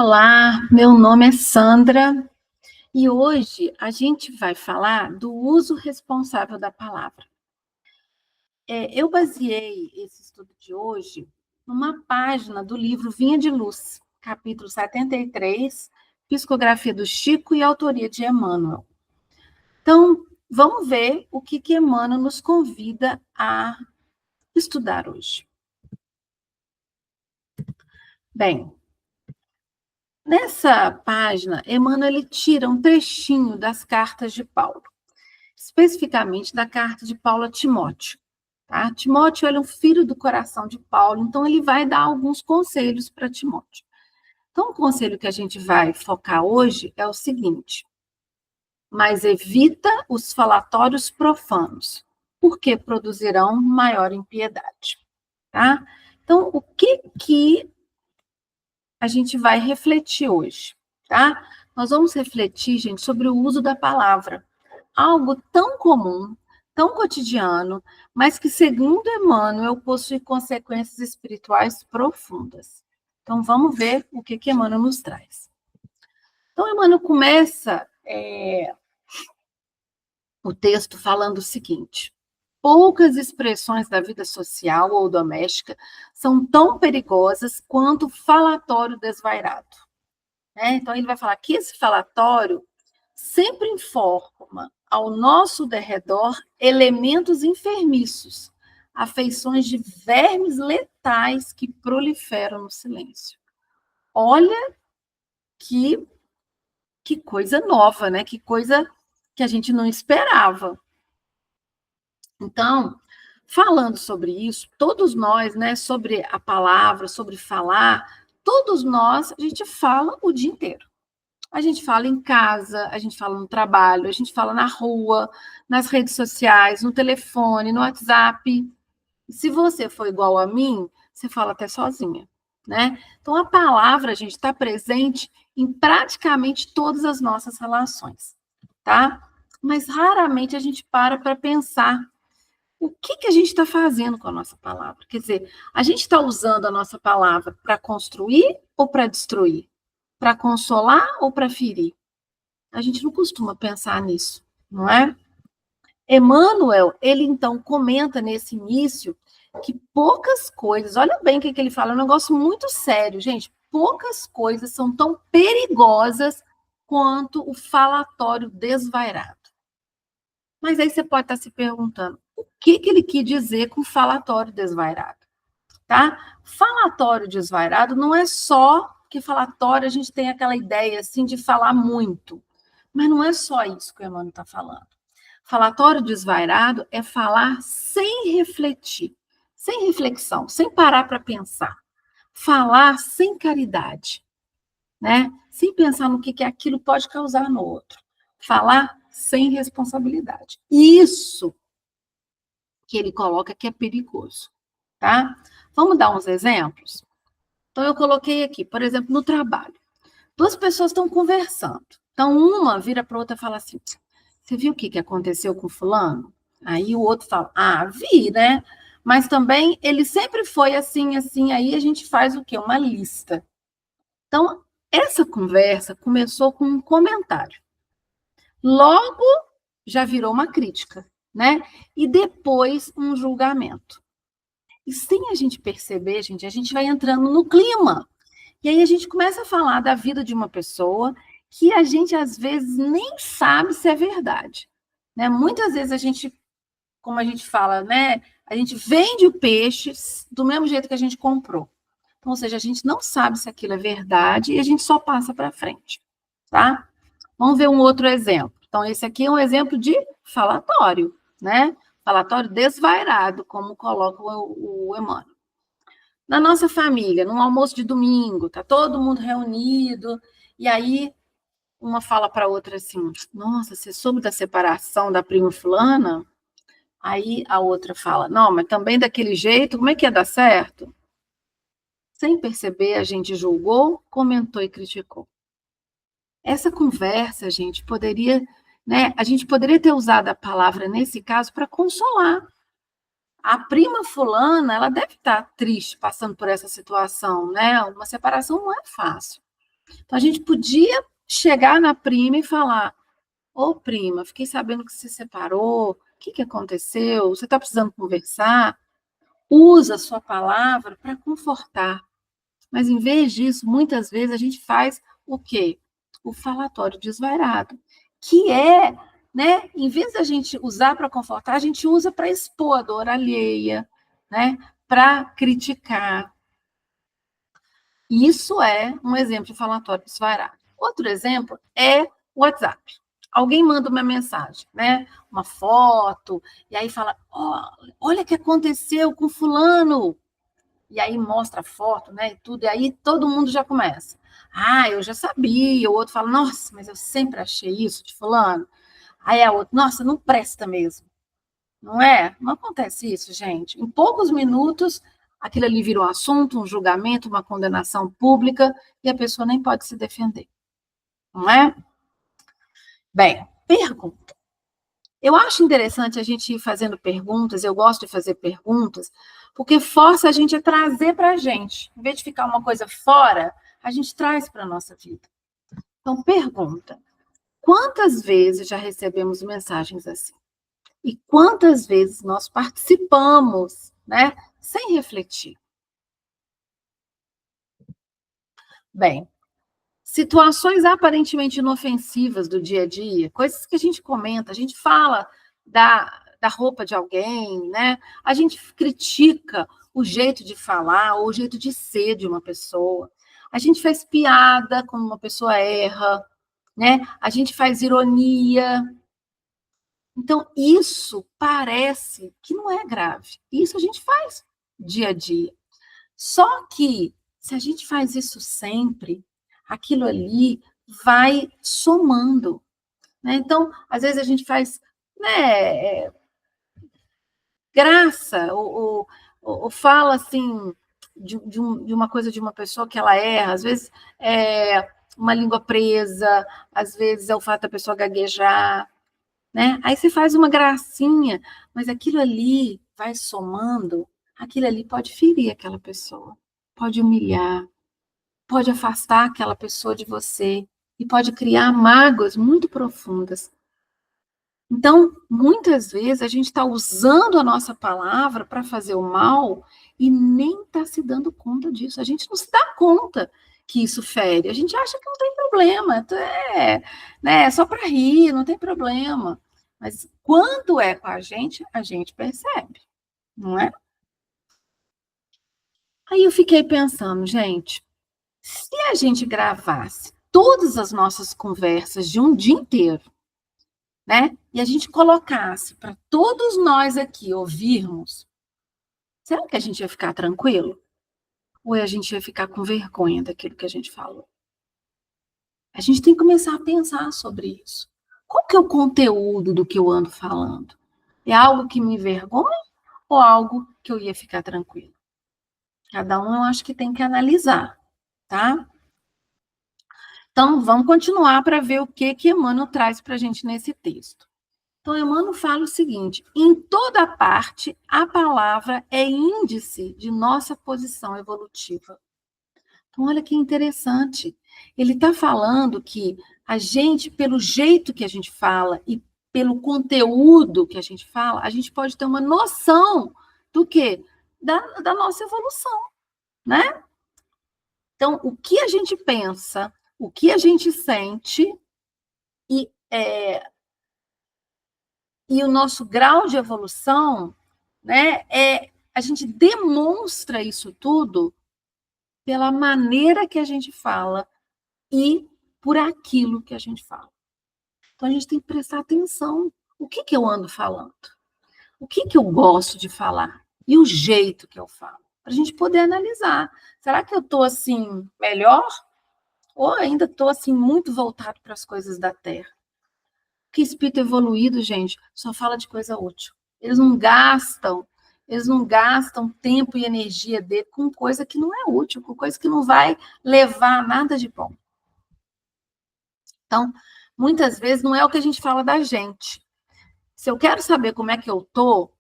Olá, meu nome é Sandra e hoje a gente vai falar do uso responsável da palavra. Eu baseei esse estudo de hoje numa página do livro Vinha de Luz, capítulo 73, Psicografia do Chico e autoria de Emmanuel. Então, vamos ver o que Emmanuel nos convida a estudar hoje. Bem, nessa página, Emmanuel ele tira um trechinho das cartas de Paulo, especificamente da carta de Paulo a Timóteo. Tá? Timóteo ele é um filho do coração de Paulo, então ele vai dar alguns conselhos para Timóteo. Então, o conselho que a gente vai focar hoje é o seguinte: mas evita os falatórios profanos, porque produzirão maior impiedade. Tá? Então, o que a gente vai refletir hoje? Tá? Nós vamos refletir, gente, sobre o uso da palavra. Algo tão comum, tão cotidiano, mas que, segundo Emmanuel, possui consequências espirituais profundas. Então, vamos ver o que Emmanuel nos traz. Então, Emmanuel começa o texto falando o seguinte: poucas expressões da vida social ou doméstica são tão perigosas quanto o falatório desvairado. Então, ele vai falar que esse falatório sempre informa ao nosso derredor elementos enfermiços, afeições de vermes letais que proliferam no silêncio. Olha que coisa nova, né? Que coisa que a gente não esperava. Então, falando sobre isso, todos nós, né, sobre a palavra, sobre falar, todos nós, a gente fala o dia inteiro. A gente fala em casa, a gente fala no trabalho, a gente fala na rua, nas redes sociais, no telefone, no WhatsApp. Se você for igual a mim, você fala até sozinha, né? Então, a palavra, gente, está presente em praticamente todas as nossas relações, tá? Mas raramente a gente para pensar o que a gente está fazendo com a nossa palavra. Quer dizer, a gente está usando a nossa palavra para construir ou para destruir? Para consolar ou para ferir? A gente não costuma pensar nisso, não é? Emmanuel, ele então comenta nesse início que poucas coisas, olha bem o que ele fala, é um negócio muito sério, gente, poucas coisas são tão perigosas quanto o falatório desvairado. Mas aí você pode estar se perguntando, o que ele quis dizer com falatório desvairado? Tá? Falatório desvairado não é só que falatório a gente tem aquela ideia assim de falar muito, mas não é só isso que o Emmanuel está falando. Falatório desvairado é falar sem refletir, sem reflexão, sem parar para pensar. Falar sem caridade, né? Sem pensar no que aquilo pode causar no outro. Falar sem responsabilidade. Isso que ele coloca que é perigoso, tá? Vamos dar uns exemplos? Então, eu coloquei aqui, por exemplo, no trabalho. Duas pessoas estão conversando. Então, uma vira para a outra e fala assim: você viu o que aconteceu com fulano? Aí o outro fala: ah, vi, né? Mas também ele sempre foi assim, assim. Aí a gente faz o quê? Uma lista. Então, essa conversa começou com um comentário. Logo, já virou uma crítica, né? E depois um julgamento. E sem a gente perceber, gente, a gente vai entrando no clima. E aí a gente começa a falar da vida de uma pessoa que a gente, às vezes, nem sabe se é verdade. Né? Muitas vezes a gente, como a gente fala, né? A gente vende o peixe do mesmo jeito que a gente comprou. Então, ou seja, a gente não sabe se aquilo é verdade e a gente só passa para frente. Tá? Vamos ver um outro exemplo. Então, esse aqui é um exemplo de falatório, né? Falatório desvairado, como coloca o Emmanuel. Na nossa família, num almoço de domingo, tá todo mundo reunido, e aí uma fala para a outra assim: nossa, você soube da separação da prima fulana? Aí a outra fala: não, mas também daquele jeito, como é que ia dar certo? Sem perceber, a gente julgou, comentou e criticou. Essa conversa, gente, poderia, né? A gente poderia ter usado a palavra nesse caso para consolar. A prima fulana, ela deve estar triste passando por essa situação, né? Uma separação não é fácil. Então, a gente podia chegar na prima e falar: ô, prima, fiquei sabendo que se separou, o que aconteceu? Você está precisando conversar? Usa a sua palavra para confortar. Mas, em vez disso, muitas vezes a gente faz o quê? O falatório desvairado, que é, né, em vez da gente usar para confortar, a gente usa para expor a dor alheia, né, para criticar. Isso é um exemplo de falatório desvairado. Outro exemplo é o WhatsApp. Alguém manda uma mensagem, né? Uma foto, e aí fala: oh, olha o que aconteceu com fulano. E aí mostra a foto, né? E tudo, e aí todo mundo já começa. Ah, eu já sabia. O outro fala: nossa, mas eu sempre achei isso de fulano. Aí a outra: nossa, não presta mesmo. Não é? Não acontece isso, gente. Em poucos minutos, aquilo ali virou um assunto, um julgamento, uma condenação pública, e a pessoa nem pode se defender. Não é? Bem, pergunta. Eu acho interessante a gente ir fazendo perguntas, eu gosto de fazer perguntas, porque força a gente a trazer para a gente. Em vez de ficar uma coisa fora, a gente traz para a nossa vida. Então, pergunta. Quantas vezes já recebemos mensagens assim? E quantas vezes nós participamos, né, sem refletir? Bem, situações aparentemente inofensivas do dia a dia, coisas que a gente comenta, a gente fala da roupa de alguém, né? A gente critica o jeito de falar ou o jeito de ser de uma pessoa. A gente faz piada quando uma pessoa erra, né? A gente faz ironia. Então, isso parece que não é grave. Isso a gente faz dia a dia. Só que, se a gente faz isso sempre, aquilo ali vai somando, né? Então, às vezes a gente faz, né, graça, ou fala assim, de uma coisa de uma pessoa que ela erra, às vezes é uma língua presa, às vezes é o fato da pessoa gaguejar, né? Aí você faz uma gracinha, mas aquilo ali vai somando, aquilo ali pode ferir aquela pessoa, pode humilhar, pode afastar aquela pessoa de você e pode criar mágoas muito profundas. Então, muitas vezes a gente está usando a nossa palavra para fazer o mal e nem está se dando conta disso. A gente não se dá conta que isso fere. A gente acha que não tem problema, né, é só para rir, não tem problema. Mas quando é com a gente percebe, não é? Aí eu fiquei pensando, gente, se a gente gravasse todas as nossas conversas de um dia inteiro, né? E a gente colocasse para todos nós aqui ouvirmos, será que a gente ia ficar tranquilo? Ou a gente ia ficar com vergonha daquilo que a gente falou? A gente tem que começar a pensar sobre isso. Qual que é o conteúdo do que eu ando falando? É algo que me envergonha ou algo que eu ia ficar tranquilo? Cada um eu acho que tem que analisar, tá? Então, vamos continuar para ver o que Emmanuel traz para a gente nesse texto. Então, Emmanuel fala o seguinte: em toda parte, a palavra é índice de nossa posição evolutiva. Então, olha que interessante. Ele está falando que a gente, pelo jeito que a gente fala e pelo conteúdo que a gente fala, a gente pode ter uma noção do quê? Da nossa evolução, né? Então, o que a gente pensa, o que a gente sente e, e o nosso grau de evolução, né, a gente demonstra isso tudo pela maneira que a gente fala e por aquilo que a gente fala. Então, a gente tem que prestar atenção. O que eu ando falando? O que eu gosto de falar? E o jeito que eu falo? Para a gente poder analisar. Será que eu estou, assim, melhor? Ou ainda estou, assim, muito voltado para as coisas da Terra? Que espírito evoluído, gente, só fala de coisa útil. Eles não gastam tempo e energia dele com coisa que não é útil, com coisa que não vai levar a nada de bom. Então, muitas vezes não é o que a gente fala da gente. Se eu quero saber como é que eu tô,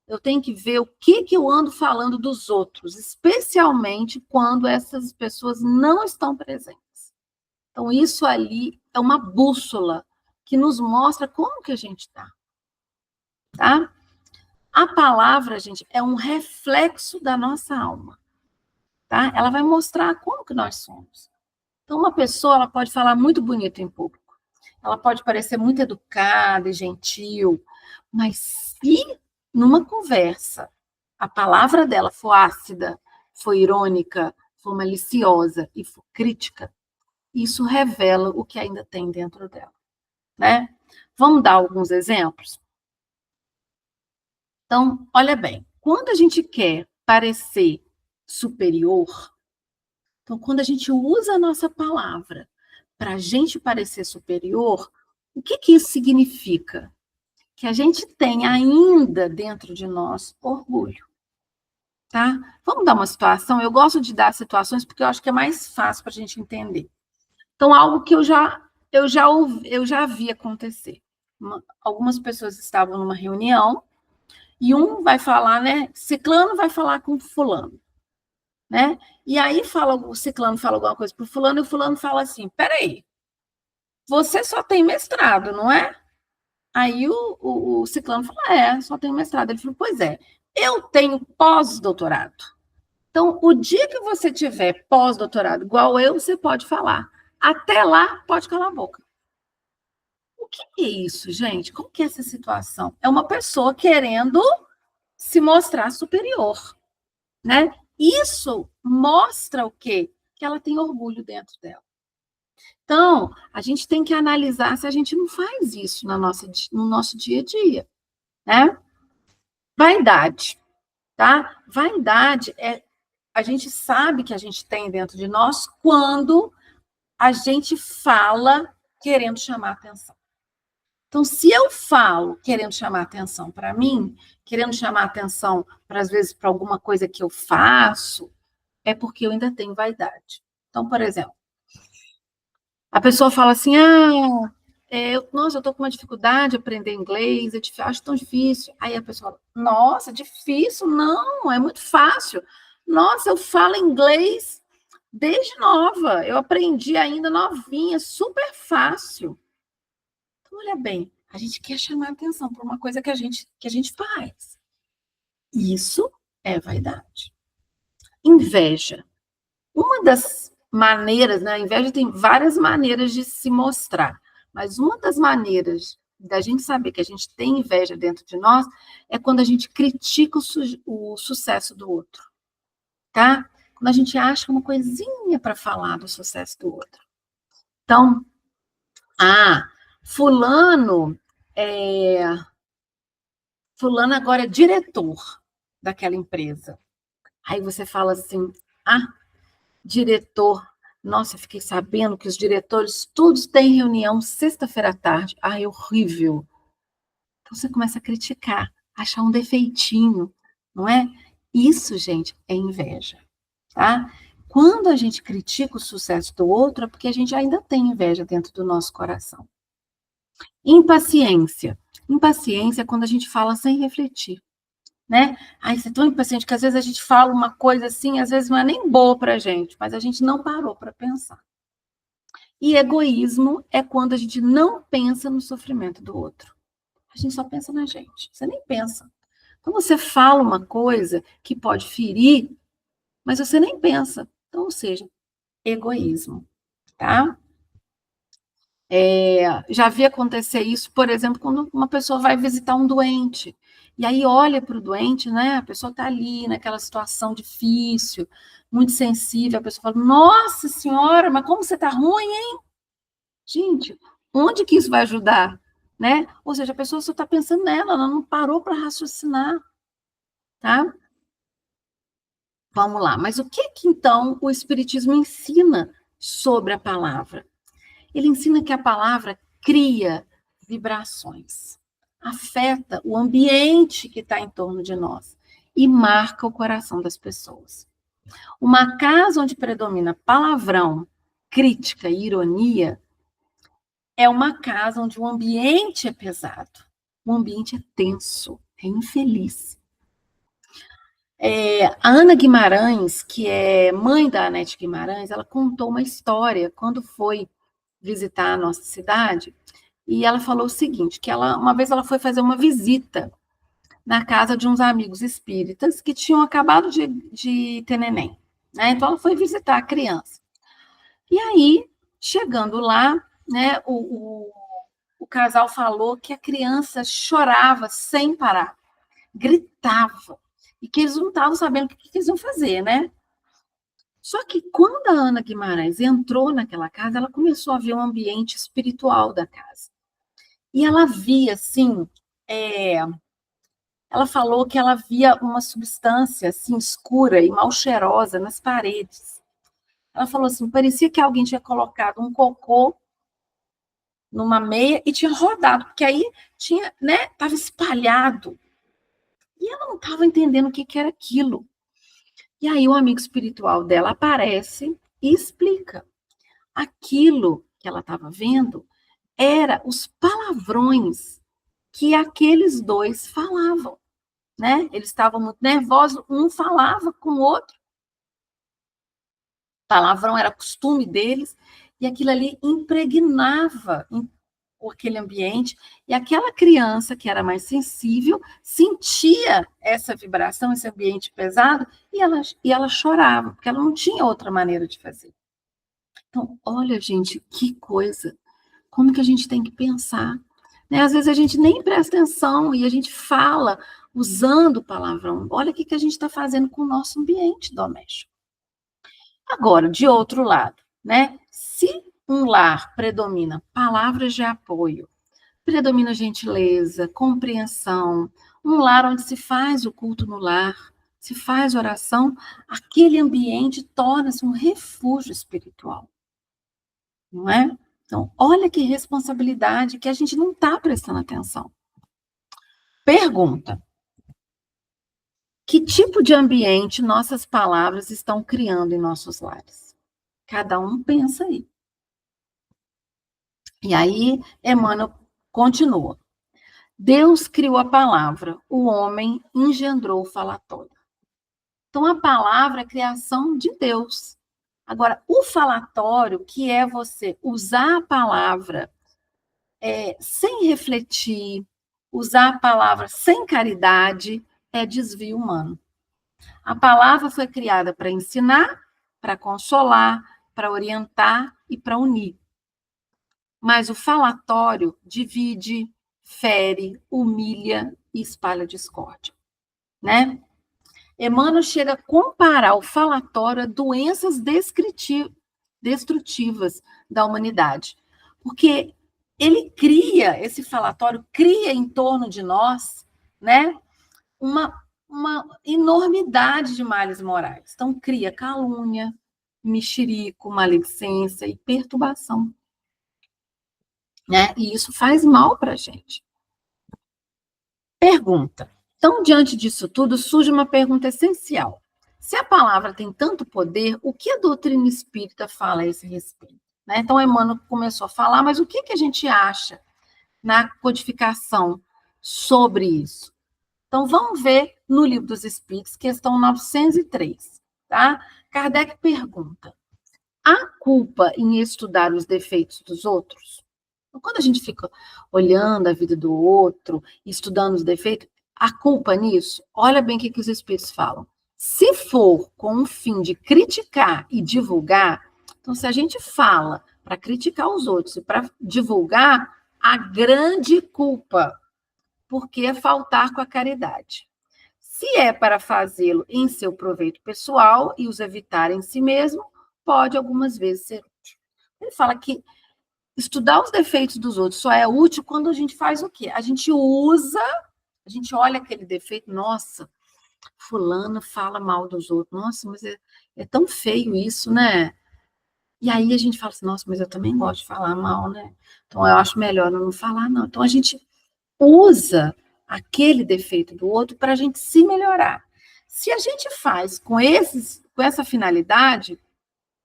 eu tenho que ver o que eu ando falando dos outros, especialmente quando essas pessoas não estão presentes. Então, isso ali é uma bússola que nos mostra como que a gente está, tá? A palavra, gente, é um reflexo da nossa alma, tá? Ela vai mostrar como que nós somos. Então, uma pessoa, ela pode falar muito bonito em público, ela pode parecer muito educada e gentil, mas se numa conversa a palavra dela for ácida, for irônica, for maliciosa e for crítica, isso revela o que ainda tem dentro dela, né? Vamos dar alguns exemplos? Então, olha bem, quando a gente quer parecer superior, então, quando a gente usa a nossa palavra para a gente parecer superior, o que que isso significa? Que a gente tem ainda dentro de nós orgulho, tá? Vamos dar uma situação? Eu gosto de dar situações porque eu acho que é mais fácil para a gente entender. Então, algo que eu já vi acontecer. Algumas pessoas estavam numa reunião e um vai falar, né? Ciclano vai falar com fulano, né? E aí o ciclano fala alguma coisa para o fulano e o fulano fala assim: peraí, você só tem mestrado, não é? Aí o ciclano falou: é, só tenho mestrado. Ele falou: pois é, eu tenho pós-doutorado. Então, o dia que você tiver pós-doutorado igual eu, você pode falar. Até lá, pode calar a boca. O que é isso, gente? Como que é essa situação? É uma pessoa querendo se mostrar superior, né? Isso mostra o quê? Que ela tem orgulho dentro dela. Então, a gente tem que analisar se a gente não faz isso no nosso dia a dia, né? Vaidade, tá? Vaidade é a gente sabe que a gente tem dentro de nós quando a gente fala querendo chamar atenção. Então, se eu falo querendo chamar atenção para mim, querendo chamar atenção, para às vezes, para alguma coisa que eu faço, é porque eu ainda tenho vaidade. Então, por exemplo, a pessoa fala assim: nossa, eu estou com uma dificuldade de aprender inglês, acho tão difícil. Aí a pessoa fala: nossa, difícil? Não, é muito fácil. Nossa, eu falo inglês desde nova, eu aprendi ainda novinha, super fácil. Então, olha bem, a gente quer chamar atenção para uma coisa que a gente faz. Isso é vaidade. Inveja. Uma das maneiras, né? A inveja tem várias maneiras de se mostrar, mas uma das maneiras da gente saber que a gente tem inveja dentro de nós é quando a gente critica o sucesso do outro, tá? Quando a gente acha uma coisinha para falar do sucesso do outro. Então, fulano é, fulano agora é diretor daquela empresa. Aí você fala assim: diretor, nossa, fiquei sabendo que os diretores todos têm reunião sexta-feira à tarde. É horrível. Então você começa a criticar, achar um defeitinho, não é? Isso, gente, é inveja, tá? Quando a gente critica o sucesso do outro, é porque a gente ainda tem inveja dentro do nosso coração. Impaciência. Impaciência é quando a gente fala sem refletir, né? Você é tão impaciente que às vezes a gente fala uma coisa assim, às vezes não é nem boa para a gente, mas a gente não parou para pensar. E egoísmo é quando a gente não pensa no sofrimento do outro. A gente só pensa na gente, você nem pensa. Então você fala uma coisa que pode ferir, mas você nem pensa. Então, ou seja, egoísmo, tá? Já vi acontecer isso, por exemplo, quando uma pessoa vai visitar um doente, e aí olha para o doente, né? A pessoa está ali naquela situação difícil, muito sensível, a pessoa fala: nossa senhora, mas como você está ruim, hein? Gente, onde que isso vai ajudar? Né? Ou seja, a pessoa só está pensando nela, ela não parou para raciocinar, tá? Vamos lá, mas o que então o Espiritismo ensina sobre a palavra? Ele ensina que a palavra cria vibrações, afeta o ambiente que está em torno de nós e marca o coração das pessoas. Uma casa onde predomina palavrão, crítica e ironia é uma casa onde o ambiente é pesado, o ambiente é tenso, é infeliz. A Ana Guimarães, que é mãe da Anete Guimarães, ela contou uma história quando foi visitar a nossa cidade, e ela falou o seguinte, que uma vez ela foi fazer uma visita na casa de uns amigos espíritas que tinham acabado de ter neném, né? Então ela foi visitar a criança. E aí, chegando lá, né, o casal falou que a criança chorava sem parar, gritava, e que eles não estavam sabendo o que eles iam fazer, né? Só que quando a Ana Guimarães entrou naquela casa, ela começou a ver o ambiente espiritual da casa. E ela via, assim, ela falou que ela via uma substância, assim, escura e mal cheirosa nas paredes. Ela falou assim, parecia que alguém tinha colocado um cocô numa meia e tinha rodado, porque aí tinha, né, estava espalhado. E ela não estava entendendo o que era aquilo. E aí o amigo espiritual dela aparece e explica. Aquilo que ela estava vendo era os palavrões que aqueles dois falavam, né? Eles estavam muito nervosos, um falava com o outro. Palavrão era costume deles, e aquilo ali impregnava aquele ambiente, e aquela criança que era mais sensível sentia essa vibração, esse ambiente pesado, e ela chorava, porque ela não tinha outra maneira de fazer. Então, olha, gente, que coisa. Como que a gente tem que pensar? Né? Às vezes a gente nem presta atenção e a gente fala usando palavrão. Olha o que a gente está fazendo com o nosso ambiente doméstico. Agora, de outro lado, né? Se um lar predomina palavras de apoio, predomina gentileza, compreensão, um lar onde se faz o culto no lar, se faz oração, aquele ambiente torna-se um refúgio espiritual, não é? Então, olha que responsabilidade que a gente não está prestando atenção. Pergunta: que tipo de ambiente nossas palavras estão criando em nossos lares? Cada um pensa aí. E aí, Emmanuel continua. Deus criou a palavra, o homem engendrou o falatório. Então, a palavra é a criação de Deus. Agora, o falatório, que é você usar a palavra sem refletir, usar a palavra sem caridade, é desvio humano. A palavra foi criada para ensinar, para consolar, para orientar e para unir. Mas o falatório divide, fere, humilha e espalha discórdia, né? Emmanuel chega a comparar o falatório a doenças destrutivas da humanidade, porque esse falatório cria em torno de nós, né, uma enormidade de males morais. Então, cria calúnia, mexerico, maledicência e perturbação, né? E isso faz mal para a gente. Pergunta. Então, diante disso tudo, surge uma pergunta essencial. Se a palavra tem tanto poder, o que a doutrina espírita fala a esse respeito? Né? Então, Emmanuel começou a falar, mas o que a gente acha na codificação sobre isso? Então, vamos ver no Livro dos Espíritos, questão 903. Tá? Kardec pergunta: há culpa em estudar os defeitos dos outros? Então, quando a gente fica olhando a vida do outro, estudando os defeitos, há culpa nisso? Olha bem o que os Espíritos falam. Se for com o fim de criticar e divulgar, então, se a gente fala para criticar os outros e para divulgar, a grande culpa, porque é faltar com a caridade. Se é para fazê-lo em seu proveito pessoal e os evitar em si mesmo, pode algumas vezes ser útil. Ele fala que estudar os defeitos dos outros só é útil quando a gente faz o quê? A gente usa, a gente olha aquele defeito, nossa, fulano fala mal dos outros, nossa, mas é tão feio isso, né? E aí a gente fala assim, nossa, mas eu também gosto de falar mal, né? Então eu acho melhor eu não falar, não. Então a gente usa aquele defeito do outro para a gente se melhorar. Se a gente faz com essa finalidade,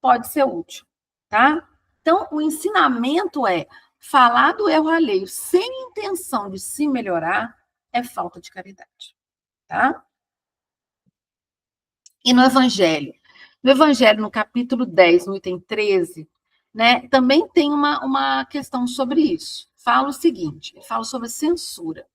pode ser útil, tá? Então, o ensinamento é falar do erro alheio sem intenção de se melhorar é falta de caridade, tá? E no Evangelho? No Evangelho, no capítulo 10, no item 13, né? Também tem uma questão sobre isso. Fala o seguinte, fala sobre censura.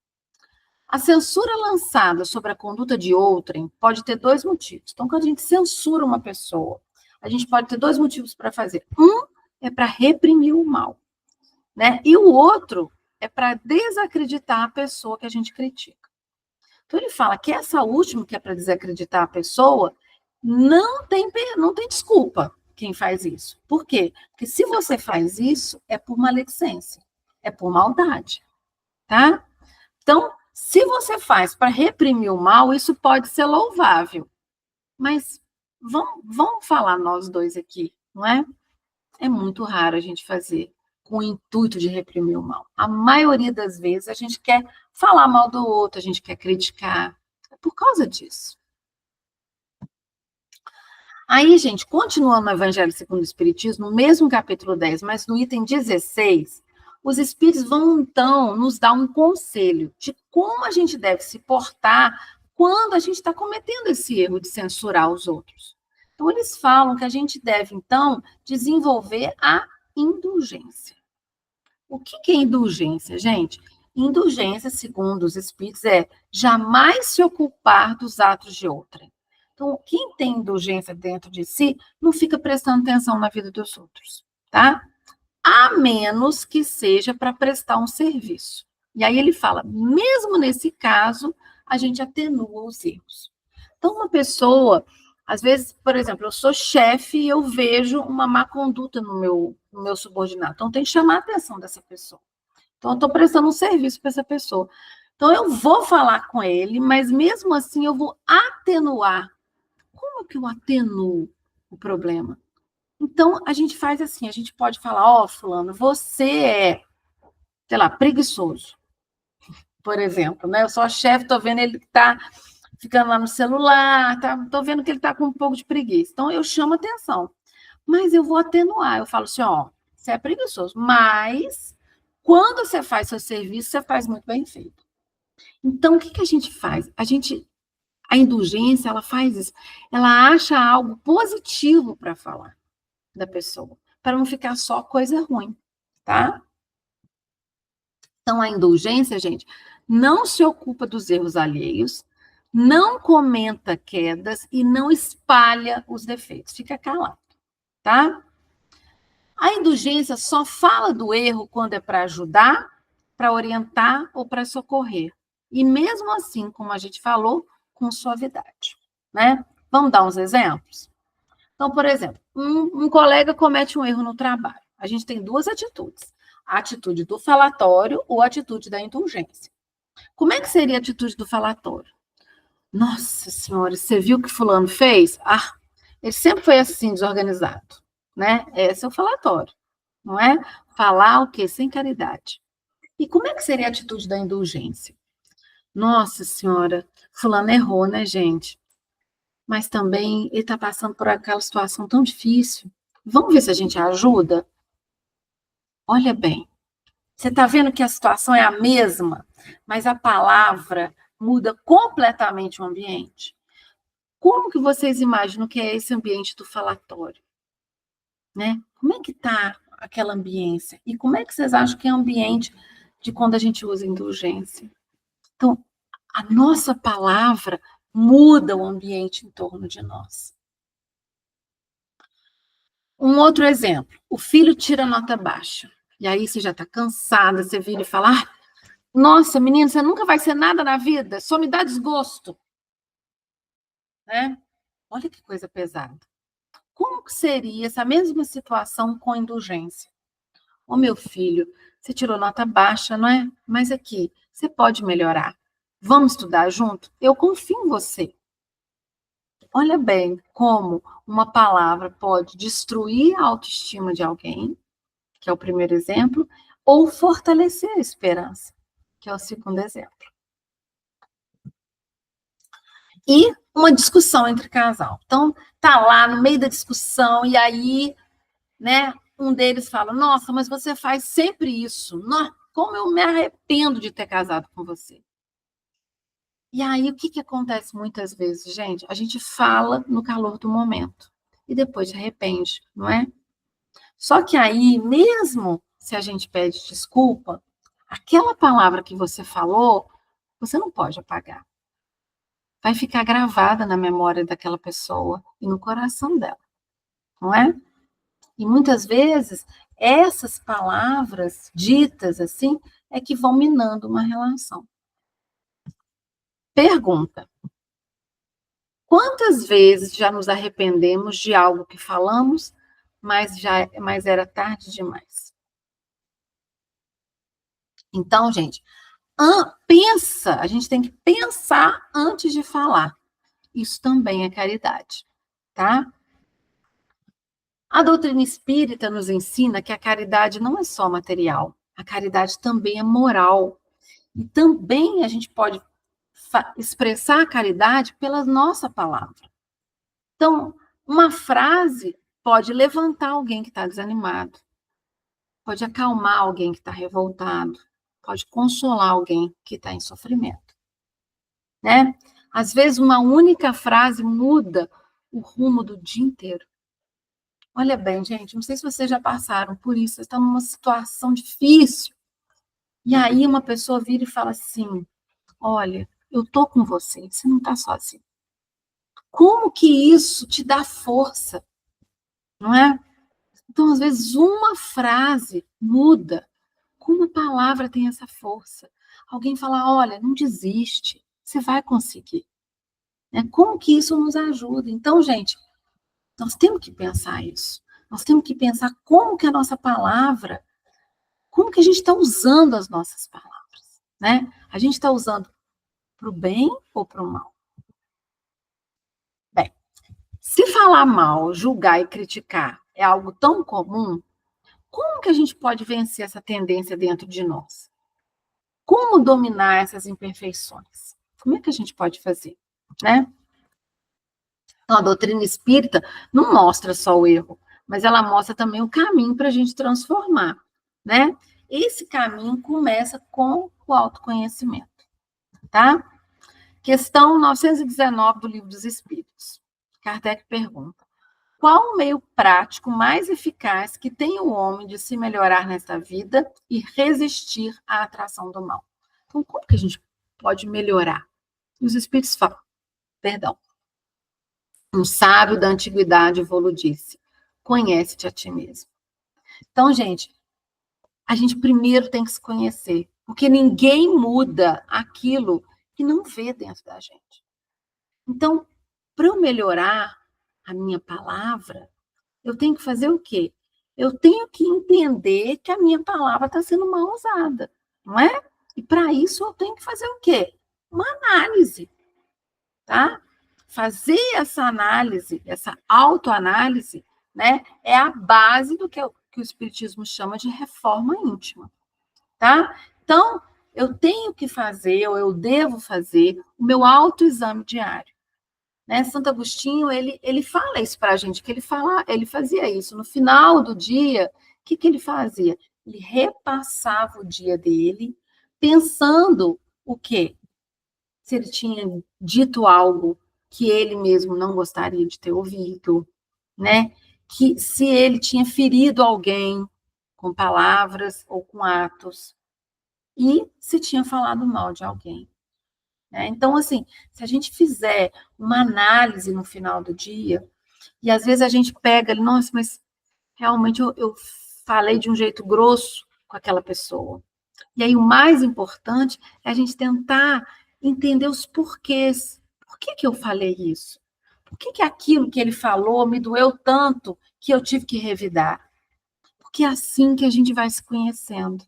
A censura lançada sobre a conduta de outrem pode ter dois motivos. Então, quando a gente censura uma pessoa, a gente pode ter dois motivos para fazer. Um é para reprimir o mal, né? E o outro é para desacreditar a pessoa que a gente critica. Então, ele fala que essa última, que é para desacreditar a pessoa, não tem desculpa quem faz isso. Por quê? Porque se você faz isso, é por maledicência, é por maldade, tá? Então, se você faz para reprimir o mal, isso pode ser louvável. Mas vamos falar nós dois aqui, não é? É muito raro a gente fazer com o intuito de reprimir o mal. A maioria das vezes a gente quer falar mal do outro, a gente quer criticar. É por causa disso. Aí, gente, continuando no Evangelho segundo o Espiritismo, no mesmo capítulo 10, mas no item 16, os Espíritos vão, então, nos dar um conselho de como a gente deve se portar quando a gente está cometendo esse erro de censurar os outros. Então, eles falam que a gente deve, então, desenvolver a indulgência. O que é indulgência, gente? Indulgência, segundo os Espíritos, é jamais se ocupar dos atos de outrem. Então, quem tem indulgência dentro de si não fica prestando atenção na vida dos outros, tá? A menos que seja para prestar um serviço. E aí ele fala, mesmo nesse caso, a gente atenua os erros. Então, uma pessoa, às vezes, por exemplo, eu sou chefe e eu vejo uma má conduta no meu subordinado. Então, tem que chamar a atenção dessa pessoa. Então, eu estou prestando um serviço para essa pessoa. Então, eu vou falar com ele, mas mesmo assim eu vou atenuar. Como que eu atenuo o problema? Então, a gente faz assim, a gente pode falar, ó, fulano, você é, sei lá, preguiçoso, por exemplo, né? Eu sou a chefe, tô vendo ele que tá ficando lá no celular, tô vendo que ele tá com um pouco de preguiça. Então, eu chamo atenção. Mas eu vou atenuar, eu falo assim, ó, você é preguiçoso, mas quando você faz seu serviço, você faz muito bem feito. Então, o que a gente faz? A indulgência, ela faz isso, ela acha algo positivo para falar da pessoa, para não ficar só coisa ruim, tá? Então, a indulgência, gente, não se ocupa dos erros alheios, não comenta quedas e não espalha os defeitos. Fica calado, tá? A indulgência só fala do erro quando é para ajudar, para orientar ou para socorrer. E mesmo assim, como a gente falou, com suavidade, né? Vamos dar uns exemplos? Então, por exemplo, um colega comete um erro no trabalho. A gente tem duas atitudes: a atitude do falatório ou a atitude da indulgência. Como é que seria a atitude do falatório? Nossa senhora, você viu o que fulano fez? Ah, ele sempre foi assim, desorganizado, né? Esse é o falatório, não é? Falar o quê? Sem caridade. E como é que seria a atitude da indulgência? Nossa senhora, fulano errou, né, gente? Mas também ele está passando por aquela situação tão difícil. Vamos ver se a gente ajuda? Olha bem, você está vendo que a situação é a mesma, mas a palavra muda completamente o ambiente? Como que vocês imaginam que é esse ambiente do falatório? Né? Como é que está aquela ambiência? E como é que vocês acham que é o ambiente de quando a gente usa indulgência? Então, a nossa palavra muda o ambiente em torno de nós. Um outro exemplo, o filho tira nota baixa. E aí você já está cansada, você vira e fala, nossa, menina, você nunca vai ser nada na vida, só me dá desgosto. Né? Olha que coisa pesada. Como que seria essa mesma situação com indulgência? Ô, meu filho, você tirou nota baixa, não é? Mas aqui, você pode melhorar. Vamos estudar junto? Eu confio em você. Olha bem como uma palavra pode destruir a autoestima de alguém, que é o primeiro exemplo, ou fortalecer a esperança, que é o segundo exemplo. E uma discussão entre casal. Então, tá lá no meio da discussão e aí, né, um deles fala, nossa, mas você faz sempre isso. Nossa, como eu me arrependo de ter casado com você. E aí, o que acontece muitas vezes, gente? A gente fala no calor do momento e depois se arrepende, não é? Só que aí, mesmo se a gente pede desculpa, aquela palavra que você falou, você não pode apagar. Vai ficar gravada na memória daquela pessoa e no coração dela, não é? E muitas vezes, essas palavras ditas assim é que vão minando uma relação. Pergunta: quantas vezes já nos arrependemos de algo que falamos, mas era tarde demais? Então, gente, pensa, a gente tem que pensar antes de falar. Isso também é caridade, tá? A doutrina espírita nos ensina que a caridade não é só material, a caridade também é moral. E também a gente pode expressar a caridade pela nossa palavra. Então, uma frase pode levantar alguém que está desanimado, pode acalmar alguém que está revoltado, pode consolar alguém que está em sofrimento, né? Às vezes, uma única frase muda o rumo do dia inteiro. Olha bem, gente, não sei se vocês já passaram por isso, vocês estão numa situação difícil, e aí uma pessoa vira e fala assim: olha, eu tô com você, você não está sozinho. Como que isso te dá força, não é? Então, às vezes, uma frase muda. Como a palavra tem essa força? Alguém fala: olha, não desiste, você vai conseguir. Né? Como que isso nos ajuda? Então, gente, nós temos que pensar isso. Nós temos que pensar como que a nossa palavra, como que a gente está usando as nossas palavras, né? A gente está usando para o bem ou para o mal? Bem, se falar mal, julgar e criticar é algo tão comum, como que a gente pode vencer essa tendência dentro de nós? Como dominar essas imperfeições? Como é que a gente pode fazer, né? Então, a doutrina espírita não mostra só o erro, mas ela mostra também o caminho para a gente transformar, né? Esse caminho começa com o autoconhecimento, tá? Questão 919 do Livro dos Espíritos. Kardec pergunta: qual o meio prático mais eficaz que tem o homem de se melhorar nesta vida e resistir à atração do mal? Então, como que a gente pode melhorar? Os Espíritos falam, perdão, um sábio da antiguidade Volo disse: conhece-te a ti mesmo. Então, gente, a gente primeiro tem que se conhecer, porque ninguém muda aquilo que não vê dentro da gente. Então, para eu melhorar a minha palavra, eu tenho que fazer o quê? Eu tenho que entender que a minha palavra está sendo mal usada, não é? E para isso eu tenho que fazer o quê? Uma análise, tá? Fazer essa análise, essa autoanálise, né, é a base do que o Espiritismo chama de reforma íntima, tá? Então, eu tenho que fazer, ou eu devo fazer, o meu autoexame diário. Né? Santo Agostinho, ele fala isso para a gente, que ele fazia isso. No final do dia, o que ele fazia? Ele repassava o dia dele, pensando o quê? Se ele tinha dito algo que ele mesmo não gostaria de ter ouvido, né? Que se ele tinha ferido alguém com palavras ou com atos, e se tinha falado mal de alguém. Né? Então, assim, se a gente fizer uma análise no final do dia, e às vezes a gente pega, nossa, mas realmente eu falei de um jeito grosso com aquela pessoa. E aí o mais importante é a gente tentar entender os porquês. Por que eu falei isso? Por que aquilo que ele falou me doeu tanto que eu tive que revidar? Porque é assim que a gente vai se conhecendo.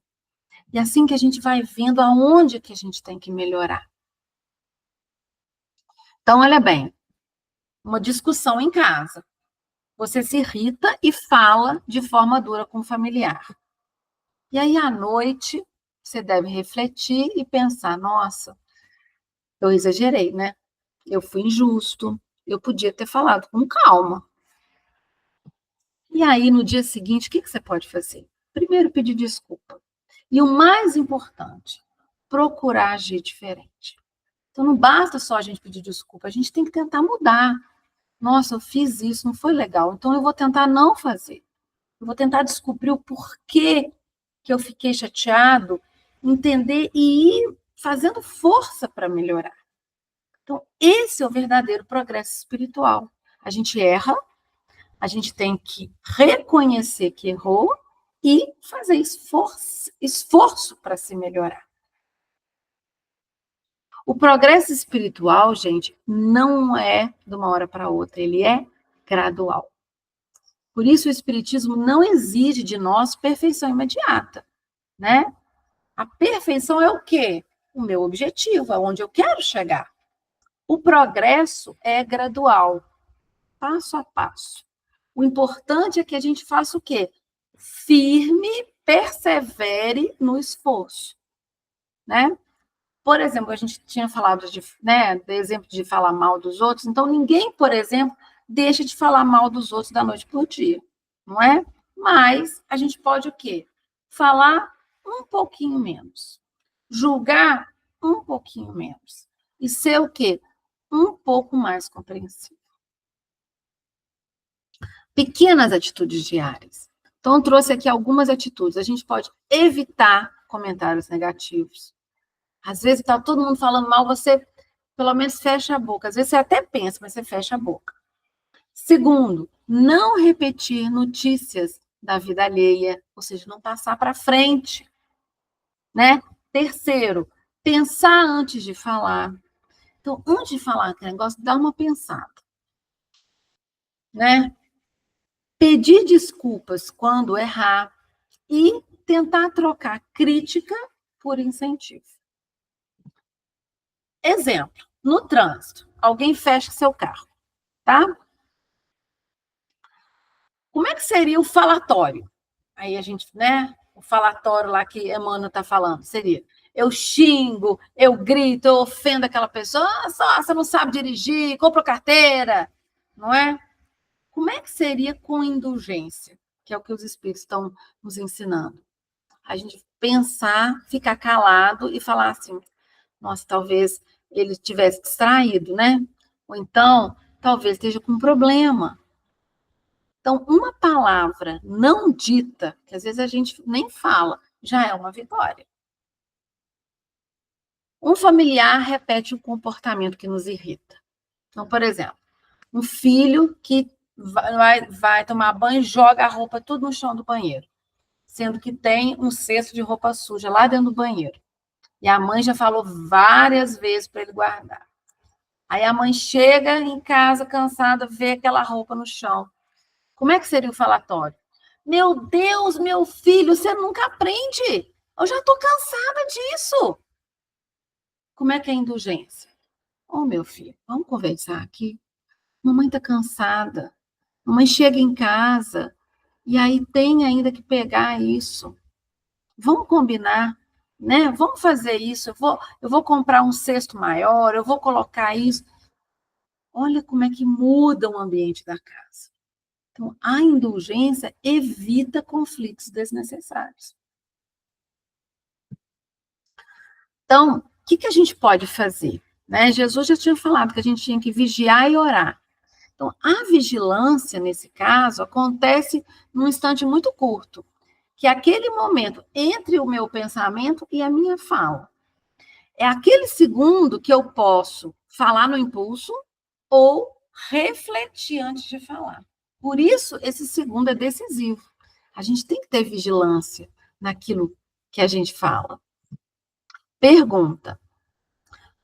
E é assim que a gente vai vendo aonde que a gente tem que melhorar. Então, olha bem, uma discussão em casa. Você se irrita e fala de forma dura com o familiar. E aí, à noite, você deve refletir e pensar: nossa, eu exagerei, né? Eu fui injusto, eu podia ter falado com calma. E aí, no dia seguinte, o que você pode fazer? Primeiro, pedir desculpa. E o mais importante, procurar agir diferente. Então, não basta só a gente pedir desculpa, a gente tem que tentar mudar. Nossa, eu fiz isso, não foi legal, então eu vou tentar não fazer. Eu vou tentar descobrir o porquê que eu fiquei chateado, entender e ir fazendo força para melhorar. Então, esse é o verdadeiro progresso espiritual. A gente erra, a gente tem que reconhecer que errou e fazer esforço para se melhorar. O progresso espiritual, gente, não é de uma hora para outra, ele é gradual. Por isso, o Espiritismo não exige de nós perfeição imediata, né? A perfeição é o quê? O meu objetivo, aonde eu quero chegar. O progresso é gradual, passo a passo. O importante é que a gente faça o quê? Firme, persevere no esforço, né? Por exemplo, a gente tinha falado de exemplo de falar mal dos outros, então ninguém, por exemplo, deixa de falar mal dos outros da noite para o dia, não é? Mas a gente pode o quê? Falar um pouquinho menos, julgar um pouquinho menos e ser o quê? Um pouco mais compreensivo. Pequenas atitudes diárias. Então, eu trouxe aqui algumas atitudes. A gente pode evitar comentários negativos. Às vezes está todo mundo falando mal, você pelo menos fecha a boca. Às vezes você até pensa, mas você fecha a boca. Segundo, não repetir notícias da vida alheia, ou seja, não passar para frente, né? Terceiro, pensar antes de falar. Então, antes de falar aquele negócio, dá uma pensada, né? Pedir desculpas quando errar e tentar trocar crítica por incentivo. Exemplo, no trânsito, alguém fecha seu carro, tá? Como é que seria o falatório? Aí a gente, né? O falatório lá que Emmanuel está falando seria: eu xingo, eu grito, eu ofendo aquela pessoa, só você não sabe dirigir, compra carteira, não é? Como é que seria com indulgência? Que é o que os espíritos estão nos ensinando. A gente pensar, ficar calado e falar assim: nossa, talvez ele estivesse distraído, né? Ou então, talvez esteja com um problema. Então, uma palavra não dita, que às vezes a gente nem fala, já é uma vitória. Um familiar repete um comportamento que nos irrita. Então, por exemplo, um filho que vai tomar banho e joga a roupa tudo no chão do banheiro, sendo que tem um cesto de roupa suja lá dentro do banheiro. E a mãe já falou várias vezes para ele guardar. Aí a mãe chega em casa cansada, vê aquela roupa no chão. Como é que seria o falatório? Meu Deus, meu filho, você nunca aprende. Eu já estou cansada disso. Como é que é a indulgência? Ô, meu filho, vamos conversar aqui. Mamãe está cansada. Mamãe chega em casa e aí tem ainda que pegar isso. Vamos combinar, né? Vamos fazer isso. Eu vou comprar um cesto maior, eu vou colocar isso. Olha como é que muda o ambiente da casa. Então, a indulgência evita conflitos desnecessários. Então, o que a gente pode fazer? Né? Jesus já tinha falado que a gente tinha que vigiar e orar. Então, a vigilância, nesse caso, acontece num instante muito curto, que é aquele momento entre o meu pensamento e a minha fala. É aquele segundo que eu posso falar no impulso ou refletir antes de falar. Por isso, esse segundo é decisivo. A gente tem que ter vigilância naquilo que a gente fala. Pergunta: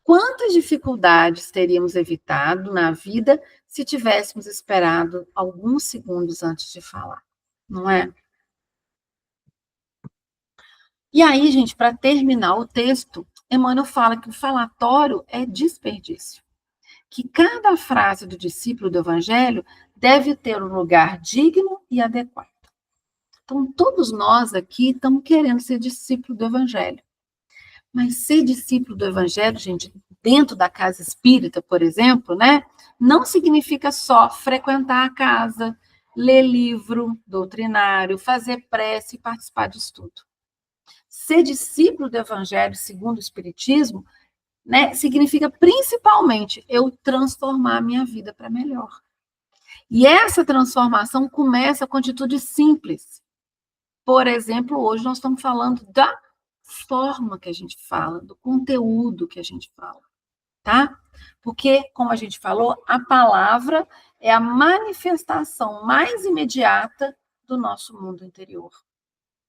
quantas dificuldades teríamos evitado na vida se tivéssemos esperado alguns segundos antes de falar? Não é? E aí, gente, para terminar o texto, Emmanuel fala que o falatório é desperdício. Que cada frase do discípulo do Evangelho deve ter um lugar digno e adequado. Então, todos nós aqui estamos querendo ser discípulo do Evangelho. Mas ser discípulo do Evangelho, gente, dentro da casa espírita, por exemplo, né, não significa só frequentar a casa, ler livro doutrinário, fazer prece e participar de estudo. Ser discípulo do Evangelho, segundo o Espiritismo, né, significa principalmente eu transformar a minha vida para melhor. E essa transformação começa com atitudes simples. Por exemplo, hoje nós estamos falando da forma que a gente fala, do conteúdo que a gente fala, tá? Porque, como a gente falou, a palavra é a manifestação mais imediata do nosso mundo interior.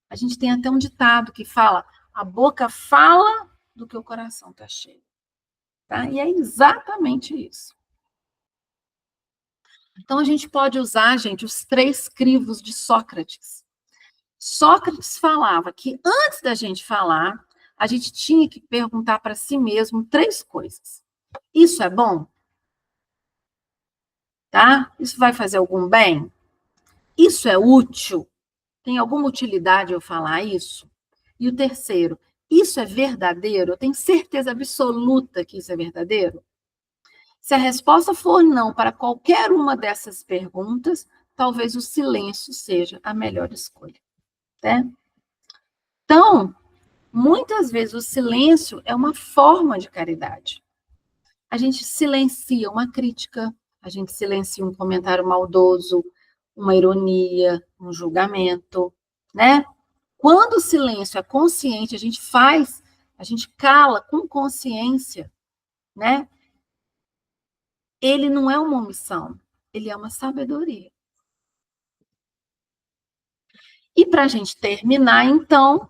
A gente tem até um ditado que fala: a boca fala do que o coração está cheio. Tá? E é exatamente isso. Então, a gente pode usar, gente, os 3 crivos de Sócrates. Sócrates falava que antes da gente falar, a gente tinha que perguntar para si mesmo 3 coisas. Isso é bom? Tá? Isso vai fazer algum bem? Isso é útil? Tem alguma utilidade eu falar isso? E o terceiro, isso é verdadeiro? Eu tenho certeza absoluta que isso é verdadeiro? Se a resposta for não para qualquer uma dessas perguntas, talvez o silêncio seja a melhor escolha, né? Então, muitas vezes o silêncio é uma forma de caridade. A gente silencia uma crítica, a gente silencia um comentário maldoso, uma ironia, um julgamento, né? Quando o silêncio é consciente, a gente cala com consciência, né? Ele não é uma omissão, ele é uma sabedoria. E para a gente terminar, então,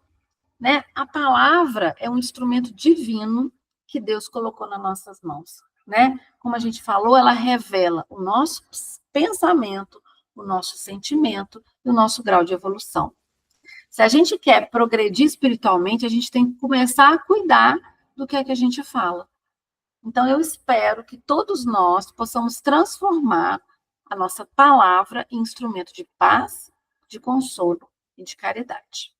né, a palavra é um instrumento divino que Deus colocou nas nossas mãos. Né? Como a gente falou, ela revela o nosso pensamento, o nosso sentimento e o nosso grau de evolução. Se a gente quer progredir espiritualmente, a gente tem que começar a cuidar do que é que a gente fala. Então, eu espero que todos nós possamos transformar a nossa palavra em instrumento de paz, de consolo e de caridade.